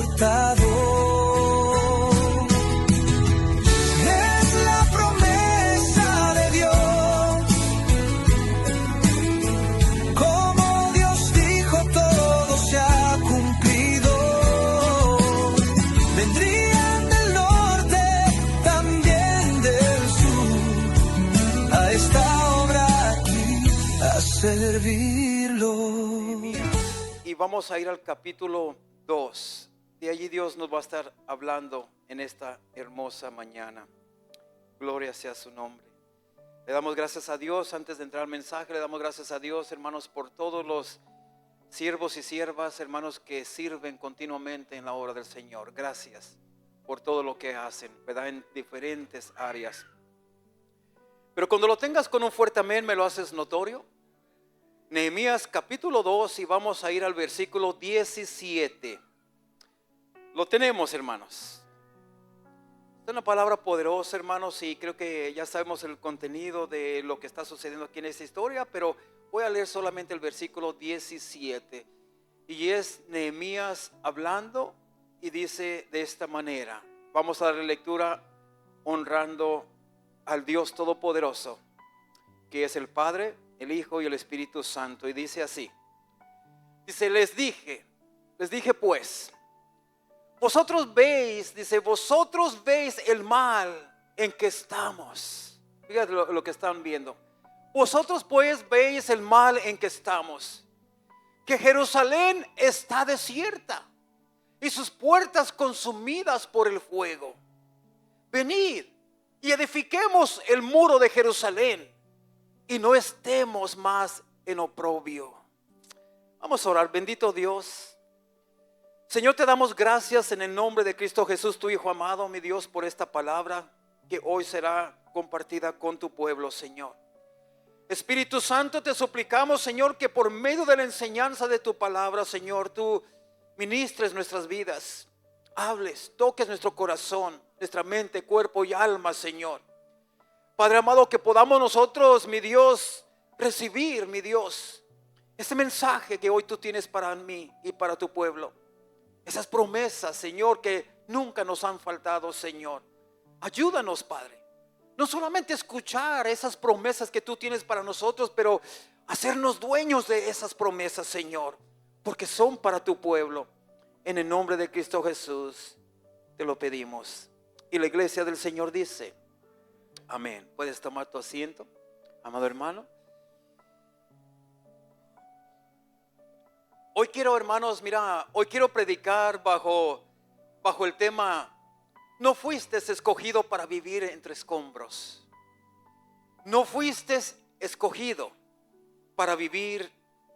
confortador. Es la promesa de Dios. Como Dios dijo, todo se ha cumplido. Vendrían del norte, también del sur, a esta obra aquí, a servirlo. Y vamos a ir al capítulo 2. De allí Dios nos va a estar hablando en esta hermosa mañana. Gloria sea su nombre. Le damos gracias a Dios. Antes de entrar al mensaje, le damos gracias a Dios, hermanos, por todos los siervos y siervas, hermanos, que sirven continuamente en la obra del Señor. Gracias por todo lo que hacen, ¿verdad? En diferentes áreas. Pero cuando lo tengas con un fuerte amén, me lo haces notorio. Nehemías capítulo 2, y vamos a ir al versículo 17. Lo tenemos, hermanos. Es una palabra poderosa, hermanos, y creo que ya sabemos el contenido de lo que está sucediendo aquí en esta historia, pero voy a leer solamente el versículo 17. Y es Nehemías hablando, y dice de esta manera. Vamos a darle lectura honrando al Dios Todopoderoso, que es el Padre, el Hijo y el Espíritu Santo. Y dice así. Dice, les dije pues, vosotros veis el mal en que estamos. Fíjate lo que están viendo. Vosotros pues veis el mal en que estamos, que Jerusalén está desierta y sus puertas consumidas por el fuego. Venid y edifiquemos el muro de Jerusalén y no estemos más en oprobio. Vamos a orar. Bendito Dios, Señor, te damos gracias en el nombre de Cristo Jesús, tu Hijo amado, mi Dios, por esta palabra que hoy será compartida con tu pueblo, Señor. Espíritu Santo, te suplicamos, Señor, que por medio de la enseñanza de tu palabra, Señor, tú ministres nuestras vidas, hables, toques nuestro corazón, nuestra mente, cuerpo y alma, Señor. Padre amado, que podamos nosotros, mi Dios, recibir, mi Dios, ese mensaje que hoy tú tienes para mí y para tu pueblo. Esas promesas, Señor, que nunca nos han faltado, Señor. Ayúdanos, Padre. No solamente escuchar esas promesas que tú tienes para nosotros, pero hacernos dueños de esas promesas, Señor, porque son para tu pueblo. En el nombre de Cristo Jesús te lo pedimos. Y la iglesia del Señor dice: amén. Puedes tomar tu asiento, amado hermano. Hoy quiero, hermanos, hoy quiero predicar bajo el tema: no fuiste escogido para vivir entre escombros. No fuiste escogido para vivir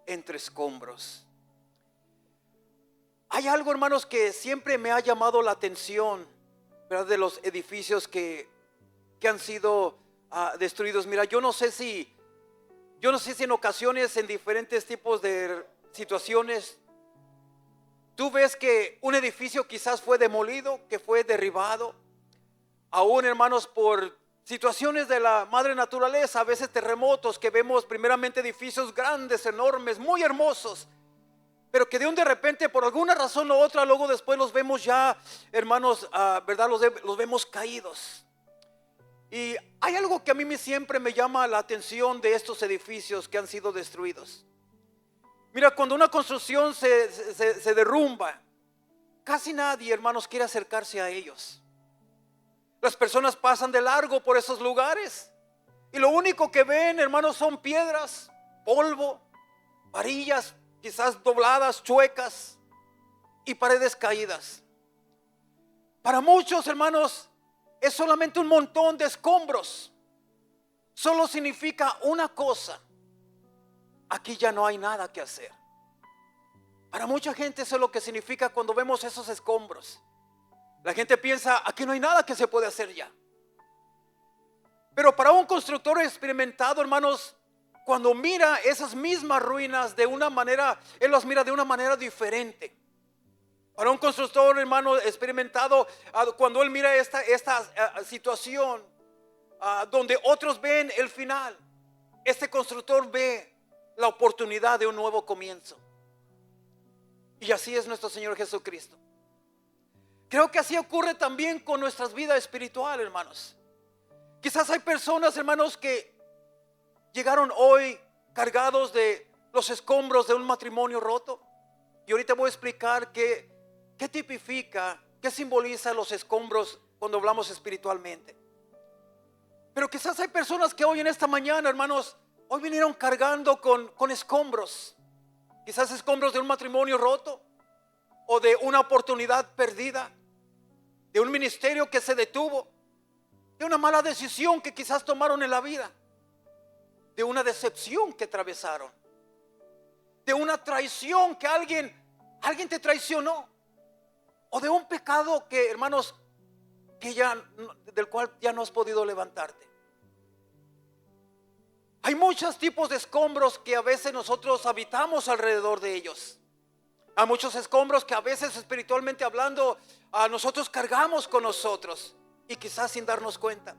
entre escombros. Hay algo, hermanos, que siempre me ha llamado la atención, ¿verdad? De los edificios que han sido destruidos. Mira, yo no sé si en ocasiones, en diferentes tipos de situaciones, tú ves que un edificio quizás fue demolido, que fue derribado, aún, hermanos, por situaciones de la madre naturaleza, a veces terremotos, que vemos primeramente edificios grandes, enormes, muy hermosos, pero que de repente, por alguna razón u otra, luego después los vemos ya, hermanos, ¿verdad? Los vemos caídos. Y hay algo que a mí siempre me llama la atención de estos edificios que han sido destruidos. Mira, cuando una construcción se derrumba, casi nadie, hermanos, quiere acercarse a ellos. Las personas pasan de largo por esos lugares y lo único que ven, hermanos, son piedras, polvo, varillas quizás dobladas, chuecas y paredes caídas. Para muchos, hermanos, es solamente un montón de escombros. Solo significa una cosa: aquí ya no hay nada que hacer. Para mucha gente eso es lo que significa cuando vemos esos escombros. La gente piensa: aquí no hay nada que se puede hacer ya. Pero para un constructor experimentado, hermanos, cuando mira esas mismas ruinas de una manera, él las mira de una manera diferente. Para un constructor, hermano, experimentado, cuando él mira esta situación, donde otros ven el final, este constructor ve la oportunidad de un nuevo comienzo. Y así es nuestro Señor Jesucristo. Creo que así ocurre también con nuestras vidas espirituales, hermanos. Quizás hay personas, hermanos, que llegaron hoy cargados de los escombros de un matrimonio roto. Y ahorita voy a explicar qué tipifica, qué simboliza los escombros cuando hablamos espiritualmente. Pero quizás hay personas que hoy en esta mañana, hermanos, hoy vinieron cargando con escombros. Quizás escombros de un matrimonio roto, o de una oportunidad perdida, de un ministerio que se detuvo, de una mala decisión que quizás tomaron en la vida, de una decepción que atravesaron, de una traición que alguien te traicionó, o de un pecado que, hermanos, del cual ya no has podido levantarte. Hay muchos tipos de escombros que a veces nosotros habitamos alrededor de ellos. Hay muchos escombros que a veces, espiritualmente hablando, nosotros cargamos con nosotros y quizás sin darnos cuenta.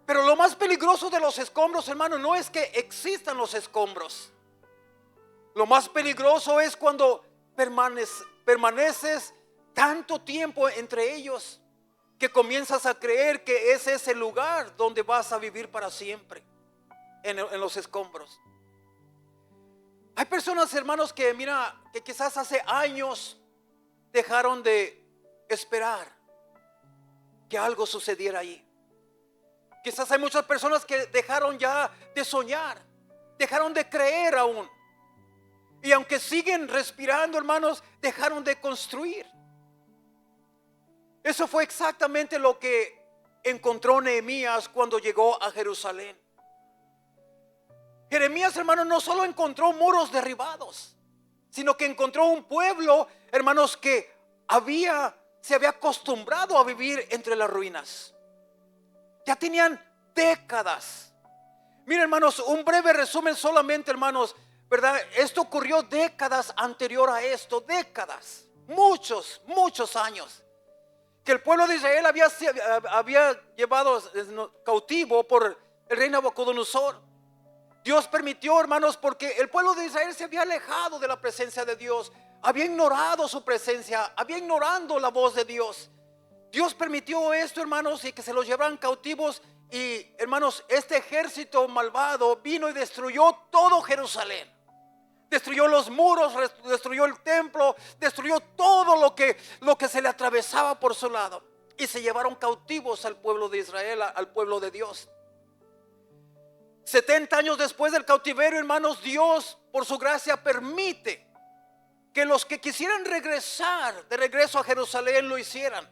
Pero lo más peligroso de los escombros, hermano, no es que existan los escombros. Lo más peligroso es cuando permaneces tanto tiempo entre ellos que comienzas a creer que ese es el lugar donde vas a vivir para siempre, en los escombros. Hay personas, hermanos, que quizás hace años dejaron de esperar que algo sucediera ahí. Quizás hay muchas personas que dejaron ya de soñar, dejaron de creer aún. Y aunque siguen respirando, hermanos, dejaron de construir. Eso fue exactamente lo que encontró Nehemías cuando llegó a Jerusalén. Jeremías, hermanos, no solo encontró muros derribados, sino que encontró un pueblo, hermanos, que se había acostumbrado a vivir entre las ruinas. Ya tenían décadas. Miren, hermanos, un breve resumen solamente, hermanos, ¿verdad? Esto ocurrió décadas anterior a esto, décadas, muchos años, que el pueblo de Israel había llevado cautivo por el rey Nabucodonosor. Dios permitió, hermanos, porque el pueblo de Israel se había alejado de la presencia de Dios, había ignorado su presencia, había ignorado la voz de Dios. Dios permitió esto, hermanos, y que se los llevaran cautivos. Y, hermanos, este ejército malvado vino y destruyó todo Jerusalén. Destruyó los muros, destruyó el templo, destruyó todo lo que se le atravesaba por su lado. Y se llevaron cautivos al pueblo de Israel, al pueblo de Dios. 70 años después del cautiverio, hermanos, Dios por su gracia permite que los que quisieran regresar de regreso a Jerusalén lo hicieran,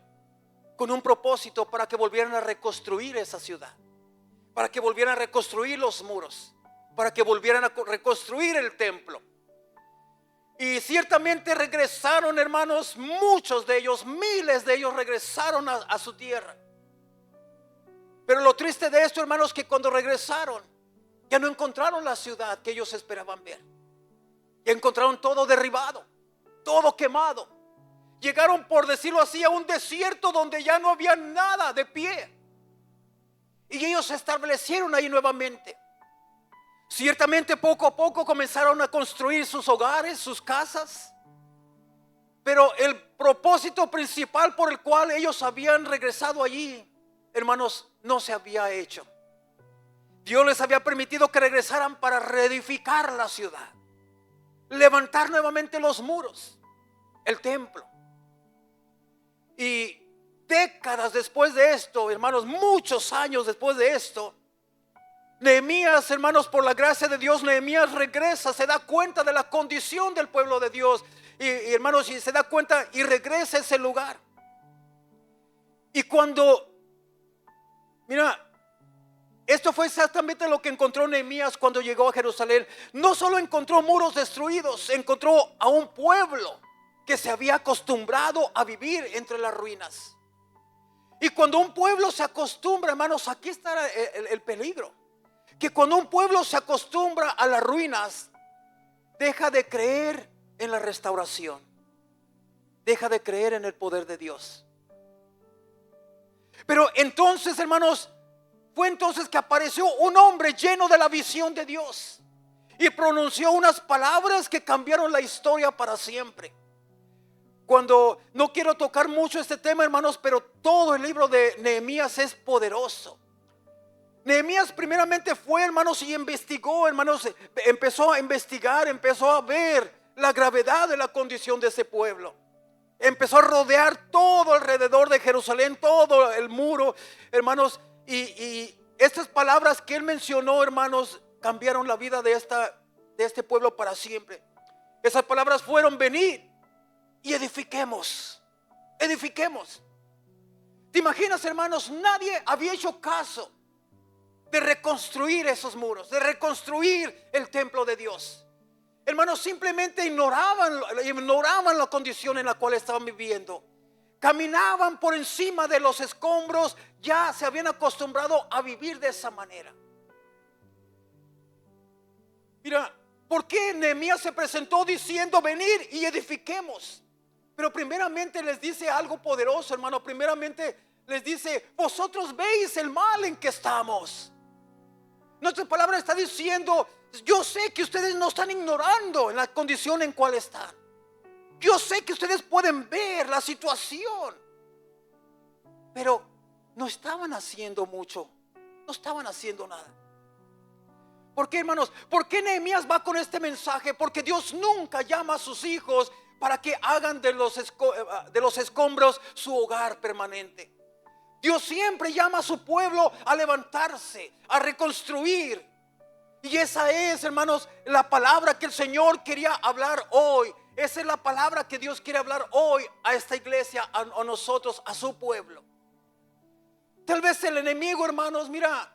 con un propósito, para que volvieran a reconstruir esa ciudad, para que volvieran a reconstruir los muros, para que volvieran a reconstruir el templo. Y ciertamente regresaron, hermanos, muchos de ellos, miles de ellos regresaron a su tierra. Pero lo triste de esto, hermanos, que cuando regresaron ya no encontraron la ciudad que ellos esperaban ver. Ya encontraron todo derribado, todo quemado. Llegaron, por decirlo así, a un desierto donde ya no había nada de pie. Y ellos se establecieron ahí nuevamente. Ciertamente poco a poco comenzaron a construir sus hogares, sus casas. Pero el propósito principal por el cual ellos habían regresado allí, hermanos, no se había hecho. Dios les había permitido que regresaran para reedificar la ciudad, levantar nuevamente los muros, el templo. Y décadas después de esto, hermanos, muchos años después de esto, Nehemías, hermanos, por la gracia de Dios, Nehemías regresa, se da cuenta de la condición del pueblo de Dios. Y hermanos, y se da cuenta y regresa a ese lugar. Y esto fue exactamente lo que encontró Nehemías cuando llegó a Jerusalén. No solo encontró muros destruidos, encontró a un pueblo que se había acostumbrado a vivir entre las ruinas. Y cuando un pueblo se acostumbra, hermanos, aquí está el peligro. Que cuando un pueblo se acostumbra a las ruinas, deja de creer en la restauración, deja de creer en el poder de Dios. Pero entonces, hermanos, fue entonces que apareció un hombre lleno de la visión de Dios y pronunció unas palabras que cambiaron la historia para siempre. Cuando no quiero tocar mucho este tema, hermanos, pero todo el libro de Nehemías es poderoso. Nehemías primeramente fue, hermanos, y investigó, hermanos, empezó a investigar, empezó a ver la gravedad de la condición de ese pueblo. Empezó a rodear todo alrededor de Jerusalén, todo el muro, hermanos, y estas palabras que él mencionó, hermanos, cambiaron la vida de este pueblo para siempre. Esas palabras fueron: venid y edifiquemos. Edifiquemos. ¿Te imaginas, hermanos? Nadie había hecho caso de reconstruir esos muros, de reconstruir el templo de Dios. Hermanos, simplemente ignoraban la condición en la cual estaban viviendo. Caminaban por encima de los escombros. Ya se habían acostumbrado a vivir de esa manera. Mira, ¿por qué Nehemías se presentó diciendo: venir y edifiquemos? Pero primeramente les dice algo poderoso, hermano. Primeramente les dice: vosotros veis el mal en que estamos. Nuestra palabra está diciendo: yo sé que ustedes no están ignorando la condición en cual están. Yo sé que ustedes pueden ver la situación, pero no estaban haciendo mucho, no estaban haciendo nada. ¿Por qué, hermanos? ¿Por qué Nehemías va con este mensaje? Porque Dios nunca llama a sus hijos para que hagan de los escombros su hogar permanente. Dios siempre llama a su pueblo a levantarse, a reconstruir. Y esa es, hermanos, la palabra que el Señor quería hablar hoy. Esa es la palabra que Dios quiere hablar hoy a esta iglesia, a nosotros, a su pueblo. Tal vez el enemigo, hermanos, mira,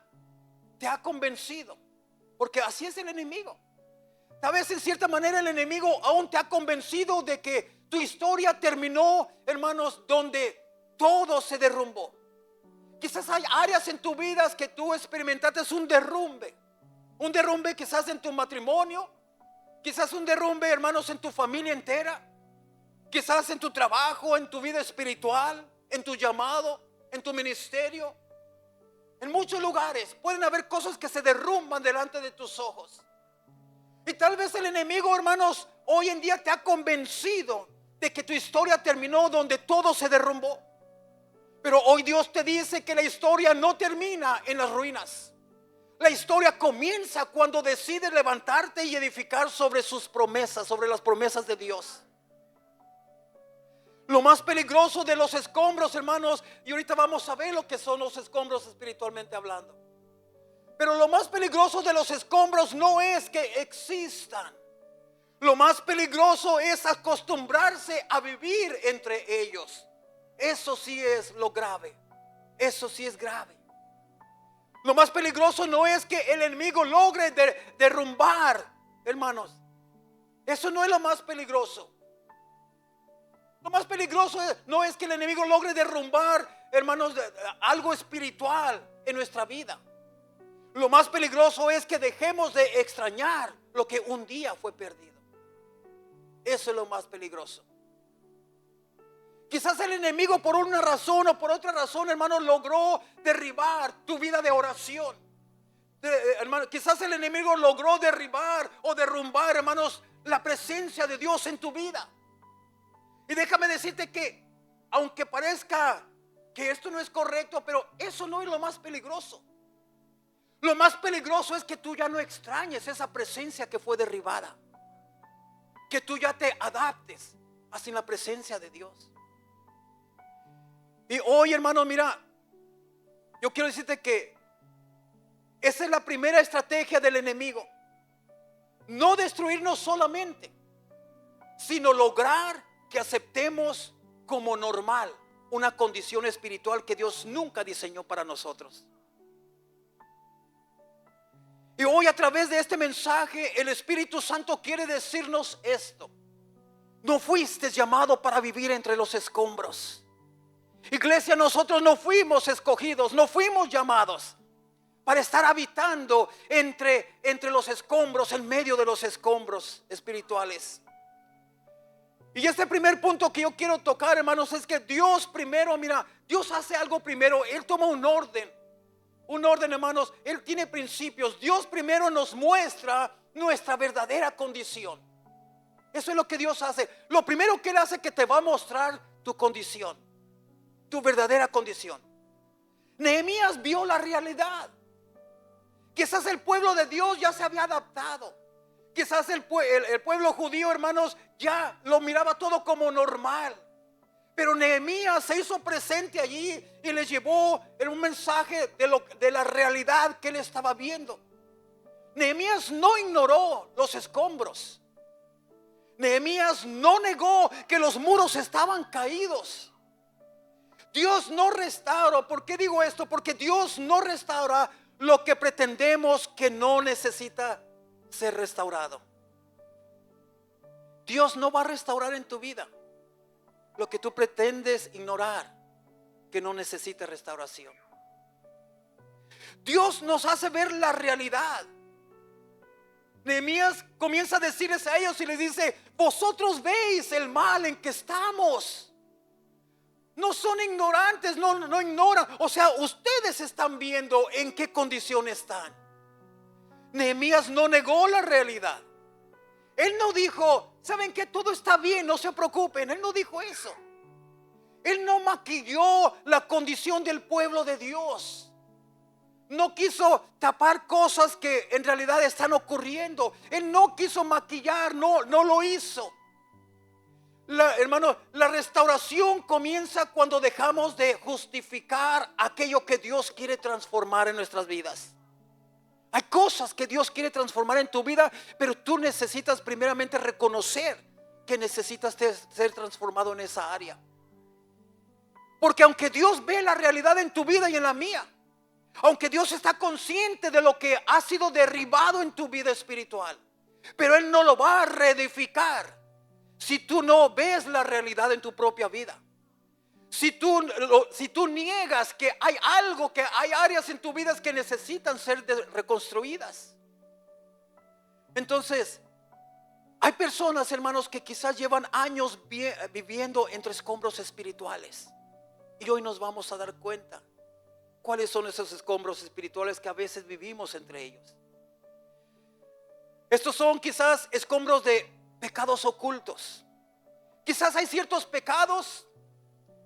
te ha convencido, porque así es el enemigo. Tal vez en cierta manera el enemigo aún te ha convencido de que tu historia terminó, hermanos, donde todo se derrumbó. Quizás hay áreas en tu vida que tú experimentaste un derrumbe. Un derrumbe quizás en tu matrimonio. Quizás un derrumbe, hermanos, en tu familia entera. Quizás en tu trabajo, en tu vida espiritual, en tu llamado, en tu ministerio. En muchos lugares pueden haber cosas que se derrumban delante de tus ojos. Y tal vez el enemigo, hermanos, hoy en día te ha convencido de que tu historia terminó donde todo se derrumbó. Pero hoy Dios te dice que la historia no termina en las ruinas. La historia comienza cuando decides levantarte y edificar sobre sus promesas, sobre las promesas de Dios. Lo más peligroso de los escombros, hermanos, y ahorita vamos a ver lo que son los escombros espiritualmente hablando. Pero lo más peligroso de los escombros no es que existan. Lo más peligroso es acostumbrarse a vivir entre ellos. Eso sí es lo grave. Eso sí es grave. Lo más peligroso no es que el enemigo logre derrumbar, hermanos. Eso no es lo más peligroso. Lo más peligroso no es que el enemigo logre derrumbar, hermanos, algo espiritual en nuestra vida. Lo más peligroso es que dejemos de extrañar lo que un día fue perdido. Eso es lo más peligroso. Quizás el enemigo por una razón o por otra razón, hermano, logró derribar tu vida de oración. Hermano, quizás el enemigo logró derribar o derrumbar, hermanos, la presencia de Dios en tu vida. Y déjame decirte que, aunque parezca que esto no es correcto, pero eso no es lo más peligroso. Lo más peligroso es que tú ya no extrañes esa presencia que fue derribada. Que tú ya te adaptes a sin la presencia de Dios. Y hoy, hermano, mira, yo quiero decirte que esa es la primera estrategia del enemigo. No destruirnos solamente, sino lograr que aceptemos como normal una condición espiritual que Dios nunca diseñó para nosotros. Y hoy, a través de este mensaje, el Espíritu Santo quiere decirnos esto: no fuiste llamado para vivir entre los escombros. Iglesia, nosotros no fuimos escogidos, no fuimos llamados para estar habitando entre los escombros, en medio de los escombros espirituales. Y este primer punto que yo quiero tocar, hermanos, es que Dios primero, mira, Dios hace algo primero. Él toma un orden, hermanos. Él tiene principios. Dios primero nos muestra nuestra verdadera condición. Eso es lo que Dios hace. Lo primero que Él hace es que te va a mostrar tu condición, tu verdadera condición. Nehemías vio la realidad. Quizás el pueblo de Dios ya se había adaptado. Quizás el pueblo judío, hermanos, ya lo miraba todo como normal. Pero Nehemías se hizo presente allí y le llevó un mensaje de la realidad que él estaba viendo. Nehemías no ignoró los escombros. Nehemías no negó que los muros estaban caídos. Dios no restaura. ¿Por qué digo esto? Porque Dios no restaura lo que pretendemos que no necesita ser restaurado. Dios no va a restaurar en tu vida lo que tú pretendes ignorar, que no necesita restauración. Dios nos hace ver la realidad. Nehemías comienza a decirles a ellos y les dice: vosotros veis el mal en que estamos. No son ignorantes, no ignoran. O sea, ustedes están viendo en qué condición están. Nehemías no negó la realidad. Él no dijo: ¿saben qué? Todo está bien, no se preocupen. Él no dijo eso. Él no maquilló la condición del pueblo de Dios. No quiso tapar cosas que en realidad están ocurriendo. Él no quiso maquillar, no lo hizo. Hermano, la restauración comienza cuando dejamos de justificar aquello que Dios quiere transformar en nuestras vidas. Hay cosas que Dios quiere transformar en tu vida, pero tú necesitas primeramente reconocer que necesitas ser transformado en esa área. Porque aunque Dios ve la realidad en tu vida y en la mía, aunque Dios está consciente de lo que ha sido derribado en tu vida espiritual, pero Él no lo va a reedificar si tú no ves la realidad en tu propia vida. Si tú niegas que hay algo, que hay áreas en tu vida que necesitan ser reconstruidas. Entonces, hay personas, hermanos, que quizás llevan años viviendo entre escombros espirituales. Y hoy nos vamos a dar cuenta cuáles son esos escombros espirituales que a veces vivimos entre ellos. Estos son quizás escombros de pecados ocultos. Quizás hay ciertos pecados.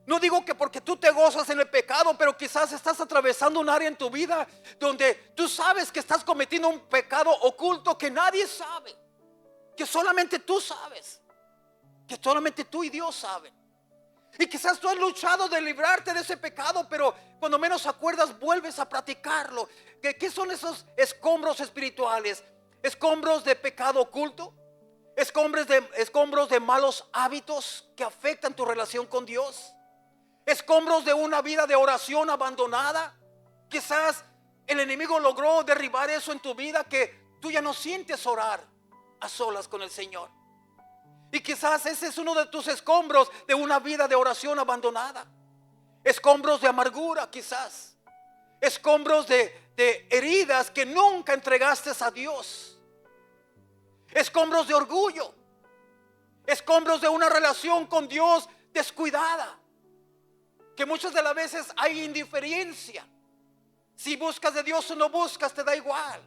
No digo que porque tú te gozas en el pecado, pero quizás estás atravesando un área en tu vida donde tú sabes que estás cometiendo un pecado oculto que nadie sabe, que solamente tú sabes, que solamente tú y Dios saben. Y quizás tú has luchado de librarte de ese pecado, pero cuando menos acuerdas vuelves a practicarlo. ¿Qué son esos escombros espirituales? Escombros de pecado oculto, escombros de malos hábitos que afectan tu relación con Dios, escombros de una vida de oración abandonada. Quizás el enemigo logró derribar eso en tu vida, que tú ya no sientes orar a solas con el Señor. Y quizás ese es uno de tus escombros de una vida de oración abandonada. Escombros de amargura, quizás. Escombros de heridas que nunca entregaste a Dios. Escombros de orgullo. Escombros de una relación con Dios descuidada, que muchas de las veces hay indiferencia. Si buscas de Dios o no buscas, te da igual.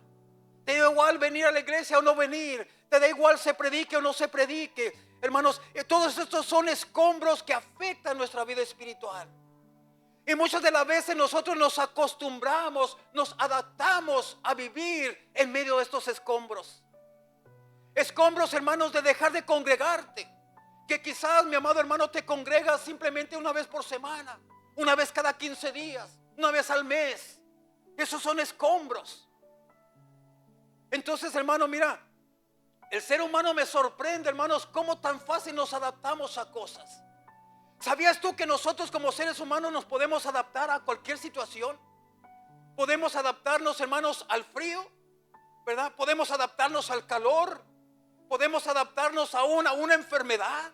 Te da igual venir a la iglesia o no venir. Te da igual se predique o no se predique. Hermanos, todos estos son escombros que afectan nuestra vida espiritual. Y muchas de las veces nosotros nos acostumbramos, nos adaptamos a vivir en medio de estos escombros. Escombros, hermanos, de dejar de congregarte. Que quizás, mi amado hermano, te congregas simplemente una vez por semana, una vez cada 15 días, una vez al mes. Esos son escombros. Entonces, hermano, mira, el ser humano me sorprende, hermanos, cómo tan fácil nos adaptamos a cosas. ¿Sabías tú que nosotros como seres humanos nos podemos adaptar a cualquier situación? Podemos adaptarnos, hermanos, al frío, ¿verdad? Podemos adaptarnos al calor. Podemos adaptarnos aún a una enfermedad.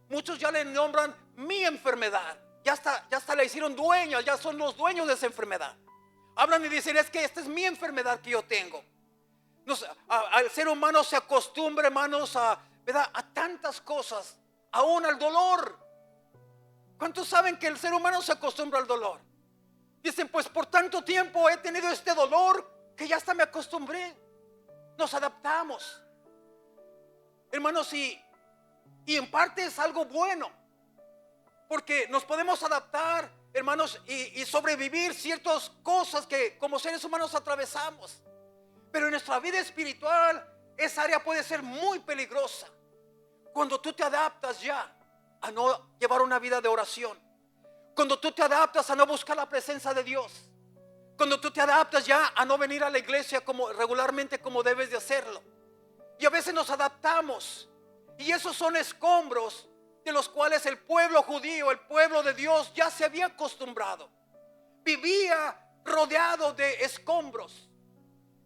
Muchos ya le nombran mi enfermedad. Ya hasta le hicieron dueño, ya son los dueños de esa enfermedad. Hablan y dicen: es que esta es mi enfermedad que yo tengo. Al ser humano se acostumbra, hermanos, ¿verdad?, a tantas cosas, aún al dolor. ¿Cuántos saben que el ser humano se acostumbra al dolor? Dicen: pues por tanto tiempo he tenido este dolor que ya hasta me acostumbré. Nos adaptamos. Hermanos, Y en parte es algo bueno, porque nos podemos adaptar, hermanos, y sobrevivir ciertas cosas que como seres humanos atravesamos. Pero en nuestra vida espiritual, esa área puede ser muy peligrosa. Cuando tú te adaptas ya a no llevar una vida de oración, cuando tú te adaptas a no buscar la presencia de Dios, cuando tú te adaptas ya a no venir a la iglesia como regularmente como debes de hacerlo. Y a veces nos adaptamos, y esos son escombros de los cuales el pueblo judío, el pueblo de Dios, ya se había acostumbrado. Vivía rodeado de escombros.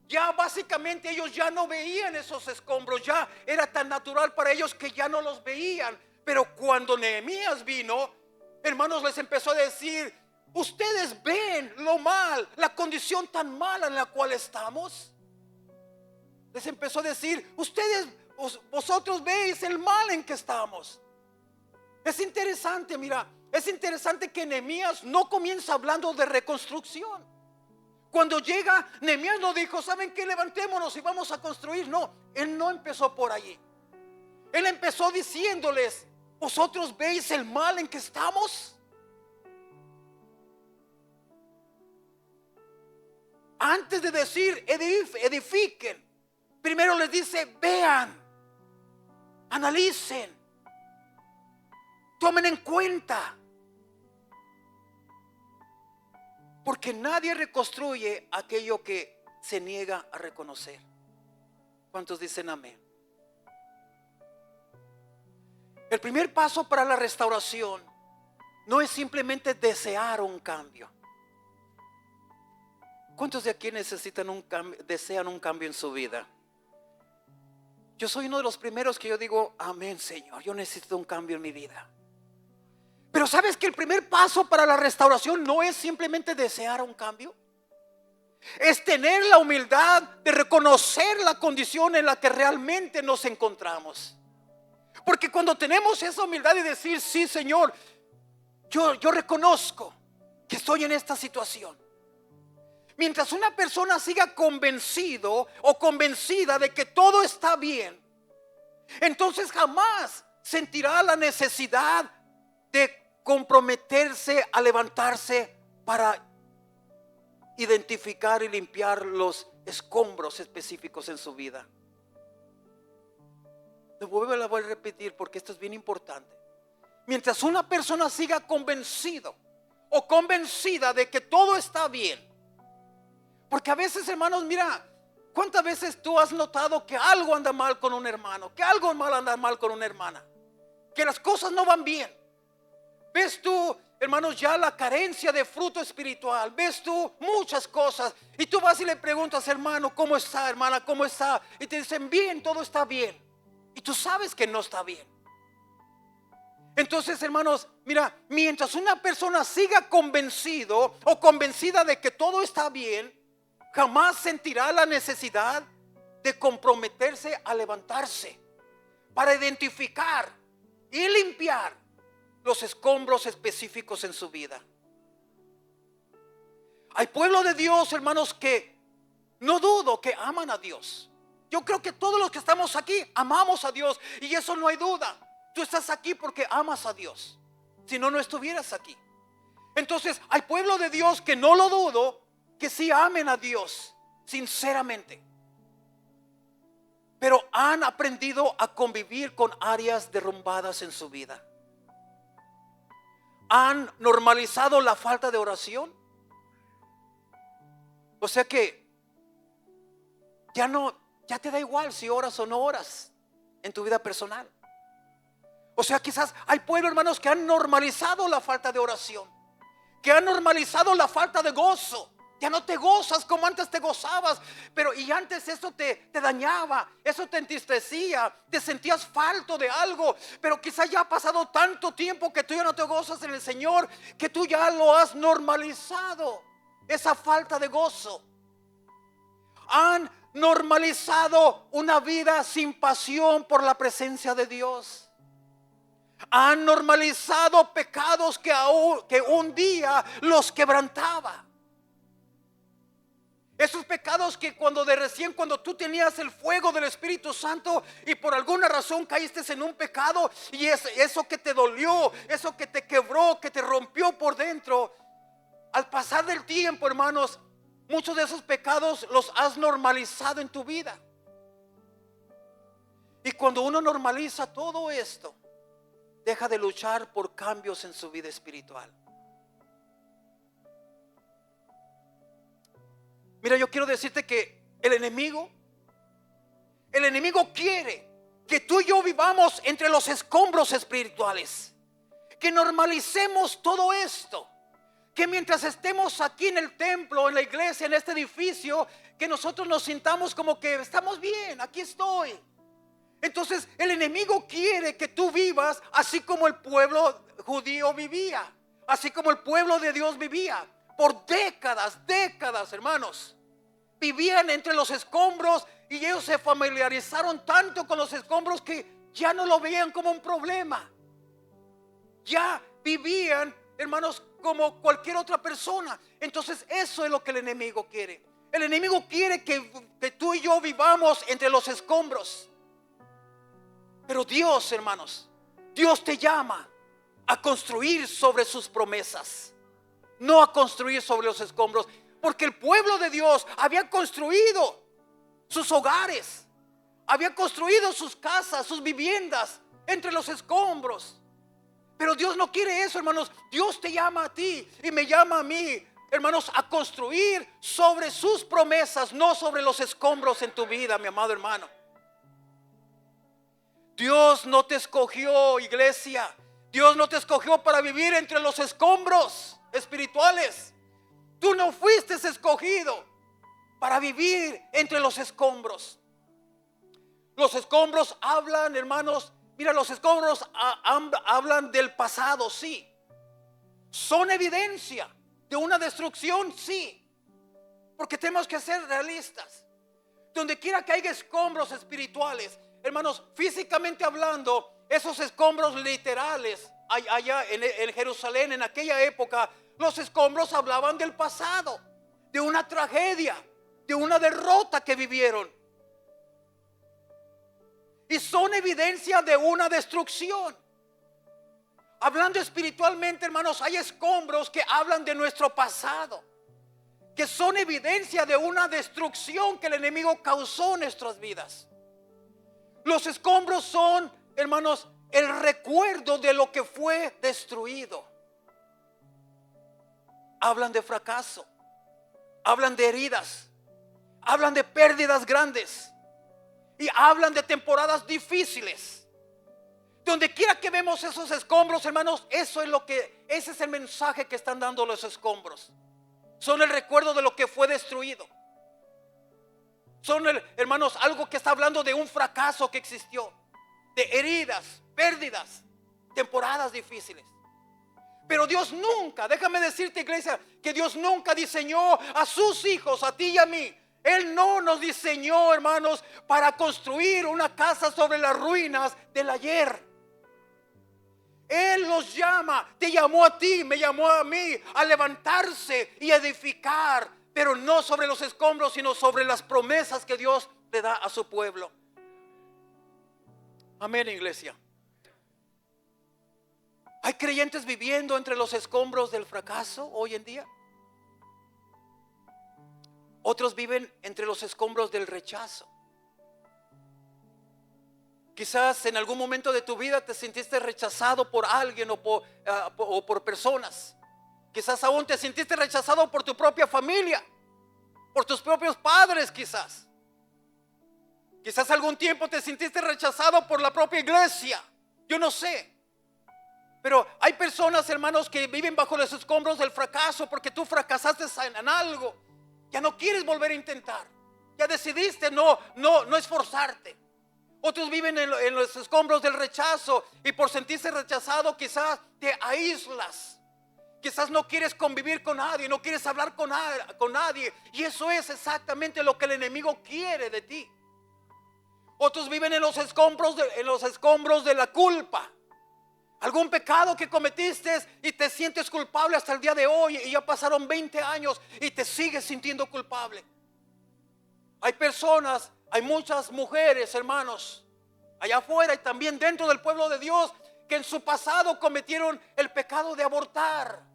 Ya básicamente ellos ya no veían esos escombros, ya era tan natural para ellos que ya no los veían. Pero cuando Nehemías vino, hermanos, les empezó a decir: ustedes ven lo mal, la condición tan mala en la cual estamos. Les empezó a decir: vosotros veis el mal en que estamos. Es interesante, mira, es interesante que Nehemías no comienza hablando de reconstrucción. Cuando llega, Nehemías no dijo: ¿saben qué? Levantémonos y vamos a construir. No, él no empezó por allí. Él empezó diciéndoles: ¿vosotros veis el mal en que estamos? Antes de decir edifiquen, primero les dice: vean, analicen, tomen en cuenta. Porque nadie reconstruye aquello que se niega a reconocer. ¿Cuántos dicen amén? El primer paso para la restauración no es simplemente desear un cambio. ¿Cuántos de aquí necesitan un cambio, desean un cambio en su vida? Yo soy uno de los primeros que yo digo: amén, Señor, yo necesito un cambio en mi vida. Pero ¿sabes que el primer paso para la restauración no es simplemente desear un cambio? Es tener la humildad de reconocer la condición en la que realmente nos encontramos. Porque cuando tenemos esa humildad de decir: sí, Señor, yo reconozco que estoy en esta situación. Mientras una persona siga convencido o convencida de que todo está bien, entonces jamás sentirá la necesidad de comprometerse a levantarse para identificar y limpiar los escombros específicos en su vida. La voy a repetir porque esto es bien importante. Mientras una persona siga convencido o convencida de que todo está bien, porque a veces, hermanos, mira, ¿cuántas veces tú has notado que algo anda mal con un hermano, que algo mal anda mal con una hermana, que las cosas no van bien? Ves tú, hermanos, ya la carencia de fruto espiritual. Ves tú muchas cosas y tú vas y le preguntas: hermano, ¿cómo está? Hermana, ¿cómo está? Y te dicen: bien, todo está bien. Y tú sabes que no está bien. Entonces, hermanos, mira, mientras una persona siga convencido o convencida de que todo está bien, jamás sentirá la necesidad de comprometerse a levantarse para identificar y limpiar los escombros específicos en su vida. Hay pueblo de Dios, hermanos, que no dudo que aman a Dios. Yo creo que todos los que estamos aquí amamos a Dios, y eso no hay duda. Tú estás aquí porque amas a Dios. Si no, no estuvieras aquí. Entonces hay pueblo de Dios que no lo dudo, que sí amen a Dios sinceramente, pero han aprendido a convivir con áreas derrumbadas en su vida. Han normalizado la falta de oración. O sea que ya te da igual si oras o no oras en tu vida personal. O sea, quizás hay pueblos, hermanos, que han normalizado la falta de oración, que han normalizado la falta de gozo. Ya no te gozas como antes te gozabas, y antes eso te dañaba, eso te entristecía, te sentías falto de algo, pero quizás ya ha pasado tanto tiempo que tú ya no te gozas en el Señor, que tú ya lo has normalizado, esa falta de gozo. Han normalizado una vida sin pasión por la presencia de Dios. Han normalizado pecados que un día los quebrantaba. Esos pecados que cuando tú tenías el fuego del Espíritu Santo y por alguna razón caíste en un pecado y eso que te dolió, eso que te quebró, que te rompió por dentro, al pasar del tiempo, hermanos, muchos de esos pecados los has normalizado en tu vida. Y cuando uno normaliza todo esto, deja de luchar por cambios en su vida espiritual. Mira, yo quiero decirte que el enemigo quiere que tú y yo vivamos entre los escombros espirituales, que normalicemos todo esto, que mientras estemos aquí en el templo, en la iglesia, en este edificio, que nosotros nos sintamos como que estamos bien, aquí estoy. Entonces el enemigo quiere que tú vivas así como el pueblo judío vivía, así como el pueblo de Dios vivía. Por décadas, hermanos, vivían entre los escombros y ellos se familiarizaron tanto con los escombros que ya no lo veían como un problema. Ya vivían, hermanos, como cualquier otra persona. Entonces eso es lo que el enemigo quiere. El enemigo quiere que tú y yo vivamos entre los escombros. Pero Dios, hermanos, Dios te llama a construir sobre sus promesas, no a construir sobre los escombros. Porque el pueblo de Dios había construido sus hogares, había construido sus casas, sus viviendas entre los escombros. Pero Dios no quiere eso, hermanos. Dios te llama a ti y me llama a mí, hermanos, a construir sobre sus promesas, no sobre los escombros en tu vida, mi amado hermano. Dios no te escogió, iglesia. Dios no te escogió para vivir entre los escombros espirituales. Tú no fuiste escogido para vivir entre los escombros. Los escombros hablan, hermanos, mira, los escombros hablan del pasado, sí. Son evidencia de una destrucción, sí. Porque tenemos que ser realistas. Donde quiera que haya escombros espirituales, hermanos, físicamente hablando, esos escombros literales allá en Jerusalén en aquella época, los escombros hablaban del pasado, de una tragedia, de una derrota que vivieron. Y son evidencia de una destrucción. Hablando espiritualmente, hermanos, hay escombros que hablan de nuestro pasado, que son evidencia de una destrucción que el enemigo causó en nuestras vidas. Los escombros son, hermanos, el recuerdo de lo que fue destruido. Hablan de fracaso, hablan de heridas, hablan de pérdidas grandes y hablan de temporadas difíciles. Donde quiera que vemos esos escombros, hermanos, ese es el mensaje que están dando los escombros. Son el recuerdo de lo que fue destruido. Son, hermanos, algo que está hablando de un fracaso que existió, de heridas, pérdidas, temporadas difíciles. Pero Dios nunca, déjame decirte, iglesia, que Dios nunca diseñó a sus hijos, a ti y a mí. Él no nos diseñó, hermanos, para construir una casa sobre las ruinas del ayer. Él nos llama, te llamó a ti, me llamó a mí, a levantarse y edificar, pero no sobre los escombros, sino sobre las promesas que Dios le da a su pueblo. Amén, iglesia. ¿Hay creyentes viviendo entre los escombros del fracaso hoy en día? Otros viven entre los escombros del rechazo. Quizás en algún momento de tu vida te sentiste rechazado por alguien o por personas. Quizás aún te sentiste rechazado por tu propia familia, por tus propios padres quizás. Quizás algún tiempo te sentiste rechazado por la propia iglesia. Yo no sé. Pero hay personas, hermanos, que viven bajo los escombros del fracaso porque tú fracasaste en algo. Ya no quieres volver a intentar. Ya decidiste no esforzarte. Otros viven en los escombros del rechazo y por sentirse rechazado quizás te aíslas. Quizás no quieres convivir con nadie, no quieres hablar con nadie. Y eso es exactamente lo que el enemigo quiere de ti. Otros viven en los escombros de la culpa. Algún pecado que cometiste y te sientes culpable hasta el día de hoy y ya pasaron 20 años y te sigues sintiendo culpable. Hay personas, hay muchas mujeres, hermanos, allá afuera y también dentro del pueblo de Dios, que en su pasado cometieron el pecado de abortar.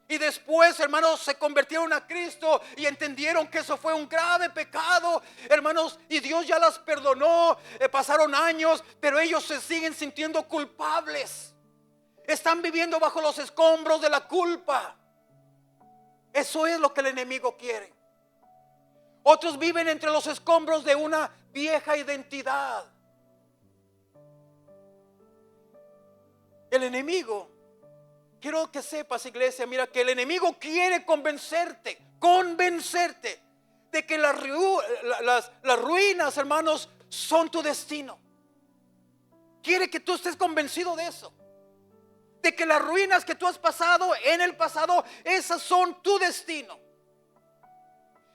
Y después, hermanos, se convirtieron a Cristo y entendieron que eso fue un grave pecado, hermanos, y Dios ya las perdonó. Pasaron años, pero ellos se siguen sintiendo culpables. Están viviendo bajo los escombros de la culpa. Eso es lo que el enemigo quiere. Otros viven entre los escombros de una vieja identidad. El enemigo, quiero que sepas, iglesia, mira, que el enemigo quiere convencerte de que las ruinas, hermanos, son tu destino. Quiere que tú estés convencido de eso, de que las ruinas que tú has pasado en el pasado, esas son tu destino.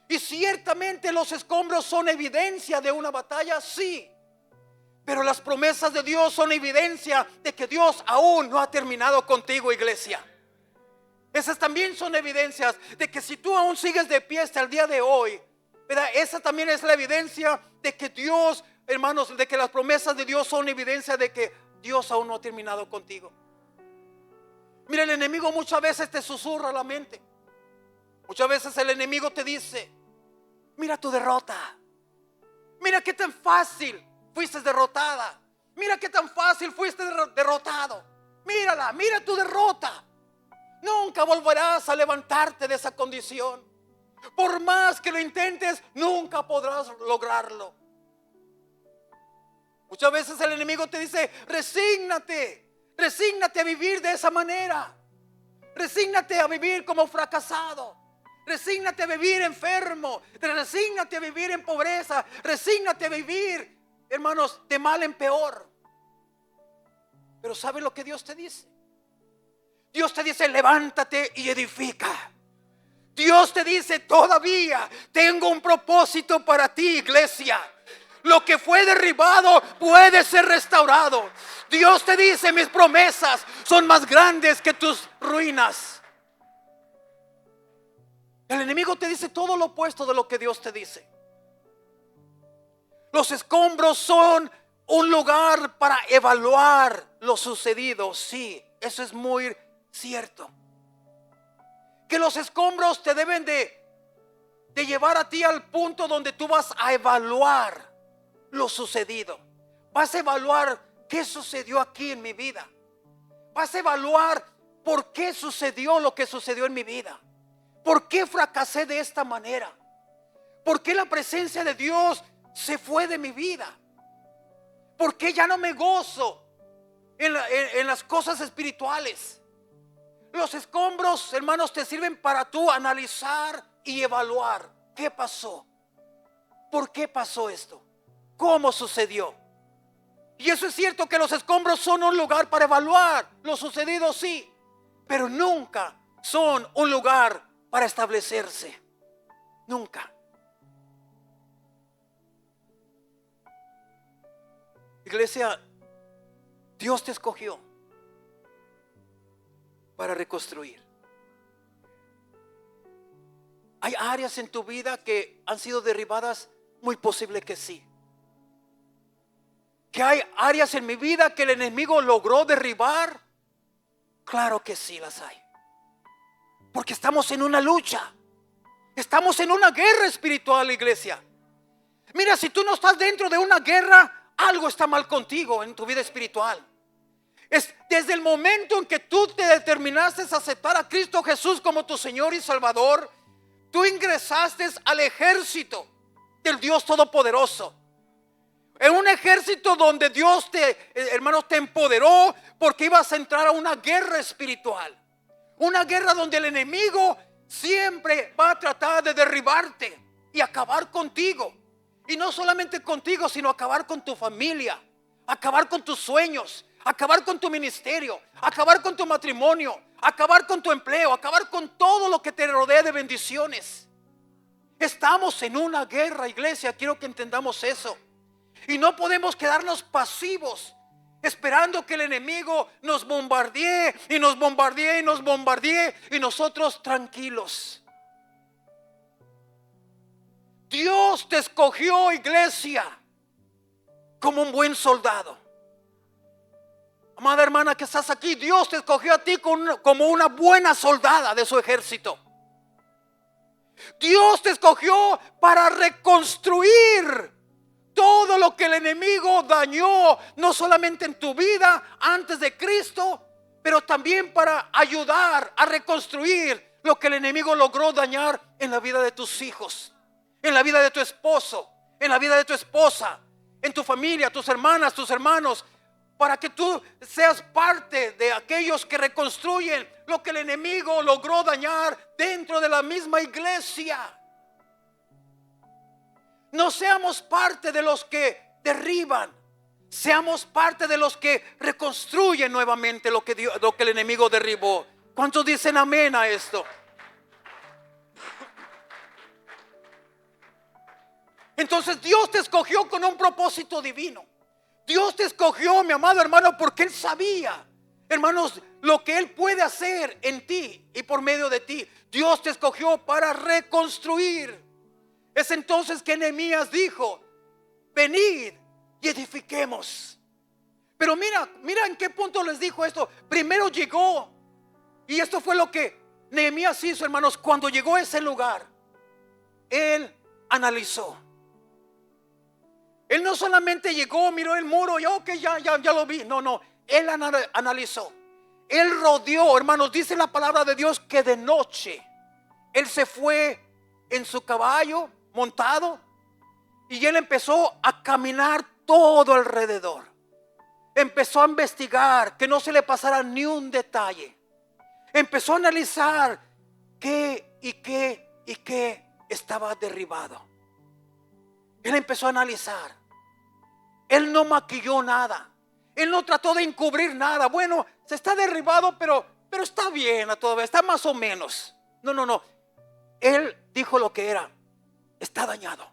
Y ciertamente los escombros son evidencia de una batalla, sí. Pero las promesas de Dios son evidencia de que Dios aún no ha terminado contigo, iglesia. Esas también son evidencias de que si tú aún sigues de pie hasta el día de hoy, ¿verdad? Esa también es la evidencia de que Dios, hermanos, de que las promesas de Dios son evidencia de que Dios aún no ha terminado contigo. Mira, el enemigo muchas veces te susurra la mente. Muchas veces el enemigo te dice: mira tu derrota. Mira qué tan fácil fuiste derrotada. Mira qué tan fácil fuiste derrotado. Mírala, mira tu derrota. Nunca volverás a levantarte de esa condición. Por más que lo intentes, nunca podrás lograrlo. Muchas veces el enemigo te dice: resígnate a vivir de esa manera. Resígnate a vivir como fracasado. Resígnate a vivir enfermo. Resígnate a vivir en pobreza. Resígnate a vivir, hermanos, de mal en peor. Pero ¿sabe lo que Dios te dice? Dios te dice: levántate y edifica. Dios te dice: todavía tengo un propósito para ti, iglesia. Lo que fue derribado puede ser restaurado. Dios te dice: mis promesas son más grandes que tus ruinas. El enemigo te dice todo lo opuesto de lo que Dios te dice. Los escombros son un lugar para evaluar lo sucedido. Sí, eso es muy cierto. Que los escombros te deben de llevar a ti al punto donde tú vas a evaluar lo sucedido. Vas a evaluar qué sucedió aquí en mi vida. Vas a evaluar por qué sucedió lo que sucedió en mi vida. ¿Por qué fracasé de esta manera? ¿Por qué la presencia de Dios se fue de mi vida? ¿Por qué ya no me gozo en las cosas espirituales? Los escombros, hermanos, te sirven para tú analizar y evaluar qué pasó. ¿Por qué pasó esto? ¿Cómo sucedió? Y eso es cierto, que los escombros son un lugar para evaluar lo sucedido, sí, pero nunca son un lugar para establecerse. Nunca. Iglesia, Dios te escogió para reconstruir. ¿Hay áreas en tu vida que han sido derribadas? Muy posible que sí. ¿Que hay áreas en mi vida que el enemigo logró derribar? Claro que sí las hay. Porque estamos en una lucha. Estamos en una guerra espiritual, iglesia. Mira, si tú no estás dentro de una guerra, algo está mal contigo en tu vida espiritual. Es desde el momento en que tú te determinaste a aceptar a Cristo Jesús como tu Señor y Salvador, tú ingresaste al ejército del Dios Todopoderoso. En un ejército donde Dios hermanos, te empoderó, porque ibas a entrar a una guerra espiritual. Una guerra donde el enemigo siempre va a tratar de derribarte y acabar contigo. Y no solamente contigo, sino acabar con tu familia, acabar con tus sueños, acabar con tu ministerio, acabar con tu matrimonio, acabar con tu empleo, acabar con todo lo que te rodea de bendiciones. Estamos en una guerra, iglesia, quiero que entendamos eso. Y no podemos quedarnos pasivos esperando que el enemigo nos bombardee y nos bombardee y nos bombardee y nosotros tranquilos. Dios te escogió, iglesia, como un buen soldado. Amada hermana que estás aquí, Dios te escogió a ti como una buena soldada de su ejército. Dios te escogió para reconstruir todo lo que el enemigo dañó, no solamente en tu vida antes de Cristo, pero también para ayudar a reconstruir lo que el enemigo logró dañar en la vida de tus hijos, en la vida de tu esposo, en la vida de tu esposa, en tu familia, tus hermanas, tus hermanos, para que tú seas parte de aquellos que reconstruyen lo que el enemigo logró dañar dentro de la misma iglesia. No seamos parte de los que derriban, seamos parte de los que reconstruyen nuevamente lo que el enemigo derribó. ¿Cuántos dicen amén a esto? Entonces Dios te escogió con un propósito divino. Dios te escogió, mi amado hermano, porque Él sabía, hermanos, lo que Él puede hacer en ti y por medio de ti. Dios te escogió para reconstruir. Es entonces que Nehemías dijo: venid y edifiquemos. Pero mira en qué punto les dijo esto. Primero llegó, y esto fue lo que Nehemías hizo, hermanos. Cuando llegó a ese lugar, él analizó. Él no solamente llegó, miró el muro y ok, ya lo vi. No, él analizó. Él rodeó, hermanos, dice la palabra de Dios que de noche él se fue en su caballo montado y él empezó a caminar todo alrededor. Empezó a investigar que no se le pasara ni un detalle. Empezó a analizar qué estaba derribado. Él empezó a analizar. Él no maquilló nada. Él no trató de encubrir nada. Bueno, se está derribado, pero está bien a todavía, está más o menos. No. Él dijo lo que era. Está dañado.